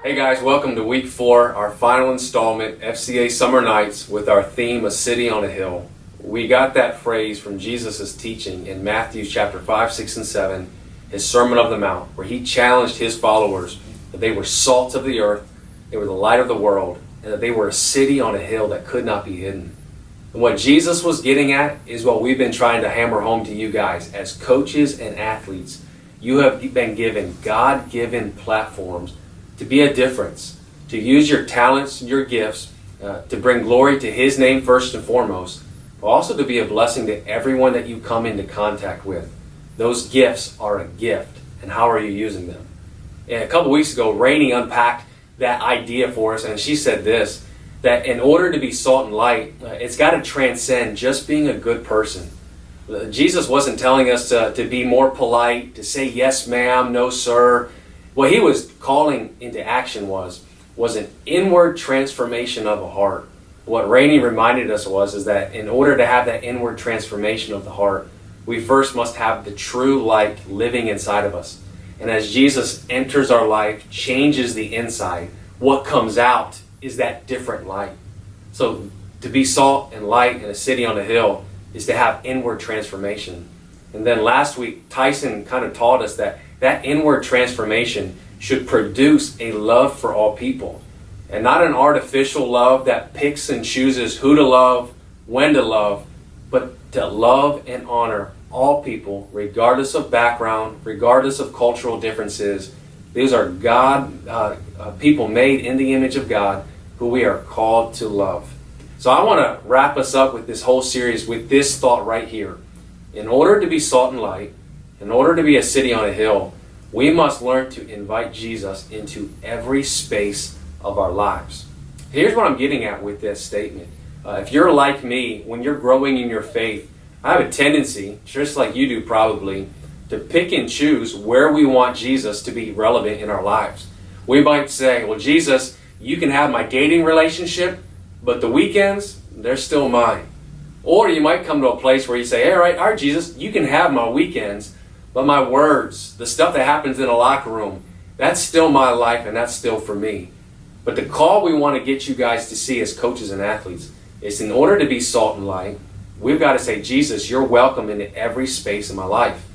Hey guys, welcome to week 4, our final installment, FCA Summer Nights, with our theme, A City on a Hill. We got that phrase from Jesus' teaching in Matthew chapter 5, 6, and 7, his Sermon on the Mount, where he challenged his followers that they were salt of the earth, they were the light of the world, and that they were a city on a hill that could not be hidden. And what Jesus was getting at is what we've been trying to hammer home to you guys. As coaches and athletes, you have been given God-given platforms to be a difference, to use your talents and your gifts to bring glory to His name first and foremost, but also to be a blessing to everyone that you come into contact with. Those gifts are a gift, and how are you using them? And a couple weeks ago, Rainey unpacked that idea for us, and she said this, that in order to be salt and light, it's got to transcend just being a good person. Jesus wasn't telling us to be more polite, to say yes ma'am, no sir. What he was calling into action was an inward transformation of a heart. What Rainey reminded us is that in order to have that inward transformation of the heart, we first must have the true light living inside of us. And as Jesus enters our life, changes the inside, what comes out is that different light. So to be salt and light in a city on a hill is to have inward transformation. And then last week, Tyson kind of taught us that inward transformation should produce a love for all people. And not an artificial love that picks and chooses who to love, when to love, but to love and honor all people, regardless of background, regardless of cultural differences. These are people made in the image of God who we are called to love. So I want to wrap us up with this whole series with this thought right here. In order to be salt and light, in order to be a city on a hill, we must learn to invite Jesus into every space of our lives. Here's what I'm getting at with this statement. If you're like me, when you're growing in your faith, I have a tendency, just like you do probably, to pick and choose where we want Jesus to be relevant in our lives. We might say, well, Jesus, you can have my dating relationship, but the weekends, they're still mine. Or you might come to a place where you say, all right, Jesus, you can have my weekends, but my words, the stuff that happens in a locker room, that's still my life and that's still for me. But the call we want to get you guys to see as coaches and athletes is in order to be salt and light, we've got to say, Jesus, you're welcome into every space of my life.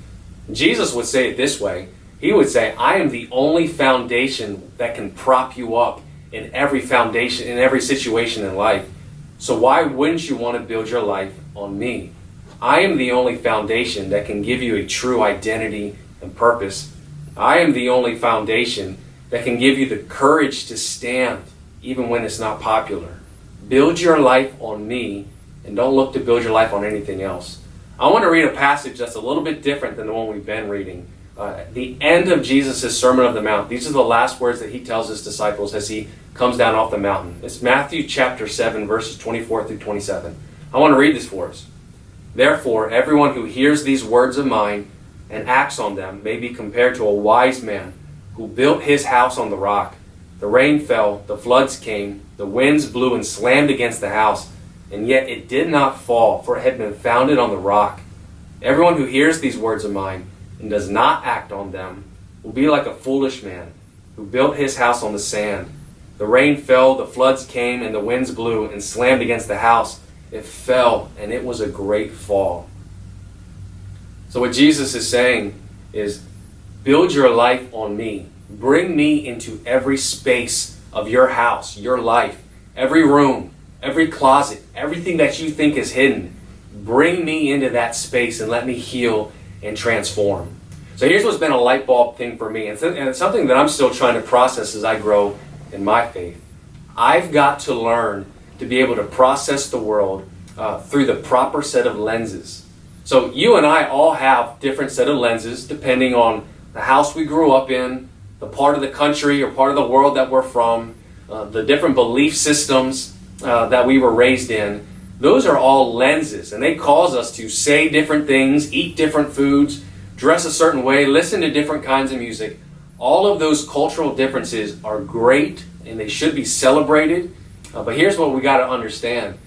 Jesus would say it this way. He would say, I am the only foundation that can prop you up in every foundation, in every situation in life. So why wouldn't you want to build your life on me? I am the only foundation that can give you a true identity and purpose. I am the only foundation that can give you the courage to stand even when it's not popular. Build your life on me and don't look to build your life on anything else. I want to read a passage that's a little bit different than the one we've been reading. The end of Jesus' Sermon on the Mount. These are the last words that he tells his disciples as he comes down off the mountain. It's Matthew chapter 7, verses 24 through 27. I want to read this for us. Therefore, everyone who hears these words of mine and acts on them may be compared to a wise man who built his house on the rock. The rain fell, the floods came, the winds blew and slammed against the house, and yet it did not fall, for it had been founded on the rock. Everyone who hears these words of mine and does not act on them will be like a foolish man who built his house on the sand. The rain fell, the floods came, and the winds blew and slammed against the house. It fell, and it was a great fall. So what Jesus is saying is, build your life on me. Bring me into every space of your house, your life, every room, every closet, everything that you think is hidden. Bring me into that space and let me heal and transform. So here's what's been a light bulb thing for me, and it's something that I'm still trying to process as I grow in my faith. I've got to learn to be able to process the world through the proper set of lenses. So you and I all have different set of lenses depending on the house we grew up in, the part of the country or part of the world that we're from, the different belief systems that we were raised in. Those are all lenses, and they cause us to say different things, eat different foods, dress a certain way, listen to different kinds of music. All of those cultural differences are great, and they should be celebrated. But here's what we got to understand.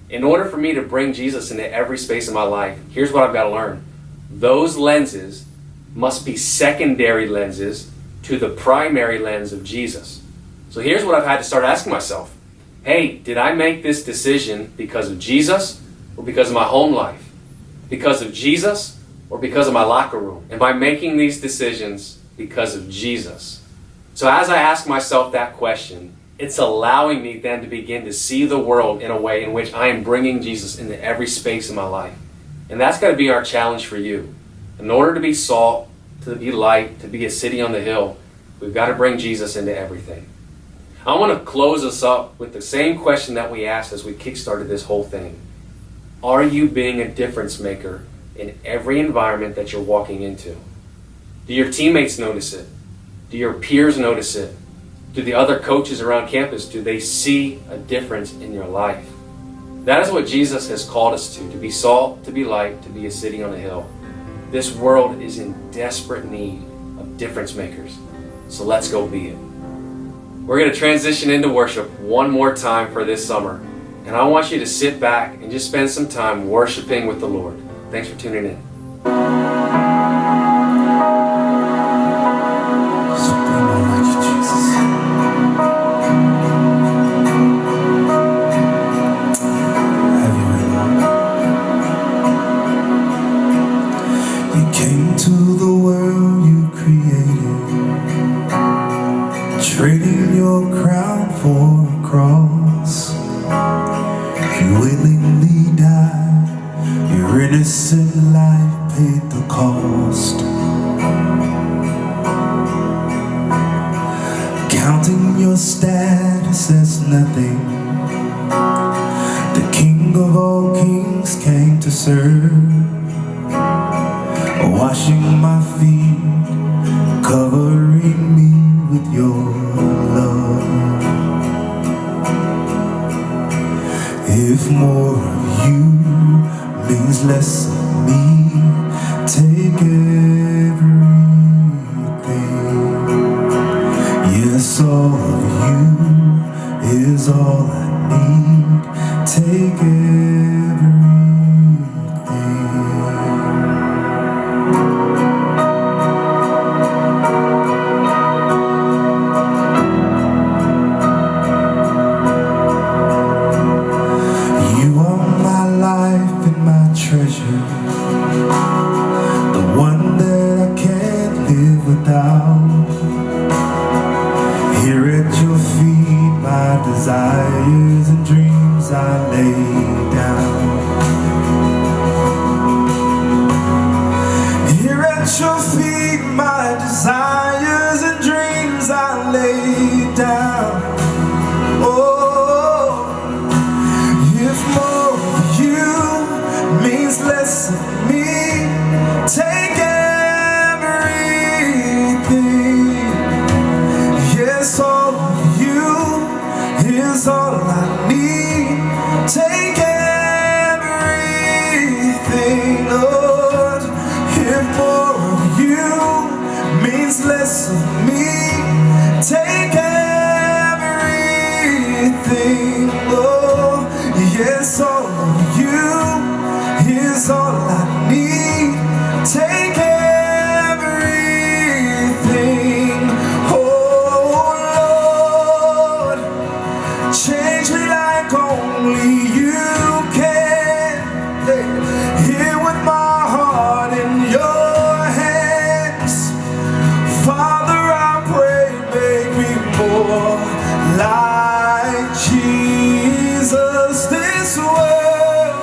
In order for me to bring Jesus into every space of my life, here's what I've got to learn. Those lenses must be secondary lenses to the primary lens of Jesus. So here's what I've had to start asking myself. Hey, did I make this decision because of Jesus or because of my home life? Because of Jesus or because of my locker room? Am I making these decisions because of Jesus? So as I ask myself that question, it's allowing me then to begin to see the world in a way in which I am bringing Jesus into every space of my life. And that's got to be our challenge for you. In order to be salt, to be light, to be a city on the hill, we've got to bring Jesus into everything. I want to close us up with the same question that we asked as we kickstarted this whole thing. Are you being a difference maker in every environment that you're walking into? Do your teammates notice it? Do your peers notice it? Do the other coaches around campus, do they see a difference in your life? That is what Jesus has called us to be salt, to be light, to be a city on a hill. This world is in desperate need of difference makers. So let's go be it. We're going to transition into worship one more time for this summer. And I want you to sit back and just spend some time worshiping with the Lord. Thanks for tuning in. Trading your crown for a cross, you willingly died, your innocent life paid the cost. Counting your status as nothing, the King of all kings came to serve, washing my feet, covering me with your love. If more of you means less of me, take everything. Yes, all of you is all I need. Take everything. Treasure, the one that I can't live without. Here at your feet, my desires and dreams I lay down. Here at your feet, my desires and dreams I lay down. Oh, if more of you means less of me, take everything. Yes, all of you is all I need. Take everything, Lord. If more of you means less of me, take everything, Lord. Yes, all of you is all I need. Take everything. Oh Lord, change me like only you can. Here with my heart in your hands, Father, I pray, make me more like Jesus. This world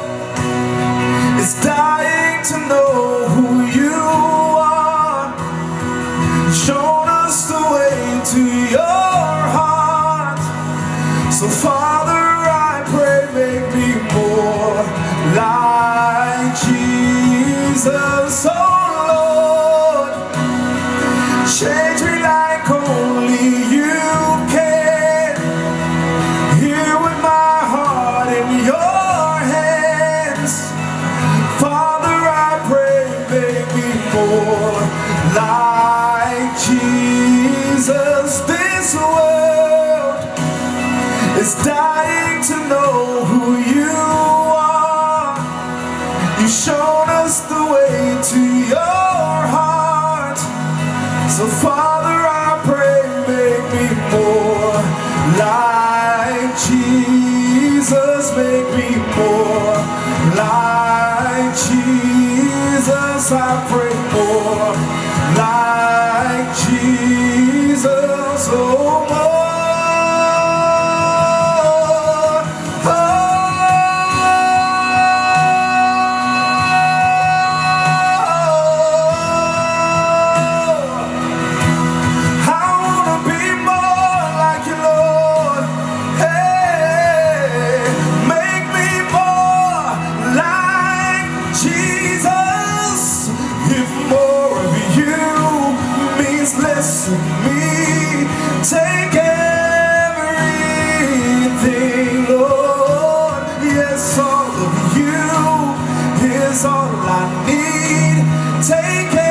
is dying to know who you are. Shown us the way to your heart. So Father, I pray, make me more like Jesus. Oh Lord, change me like only you can. Here with my heart in your hands, Father, I pray, make me more like Jesus. This world is dying to know who you are. You've shown us the way to your heart. So far Jesus, I pray more like Jesus, oh more. Take everything, Lord. Yes, all of you is all I need. Take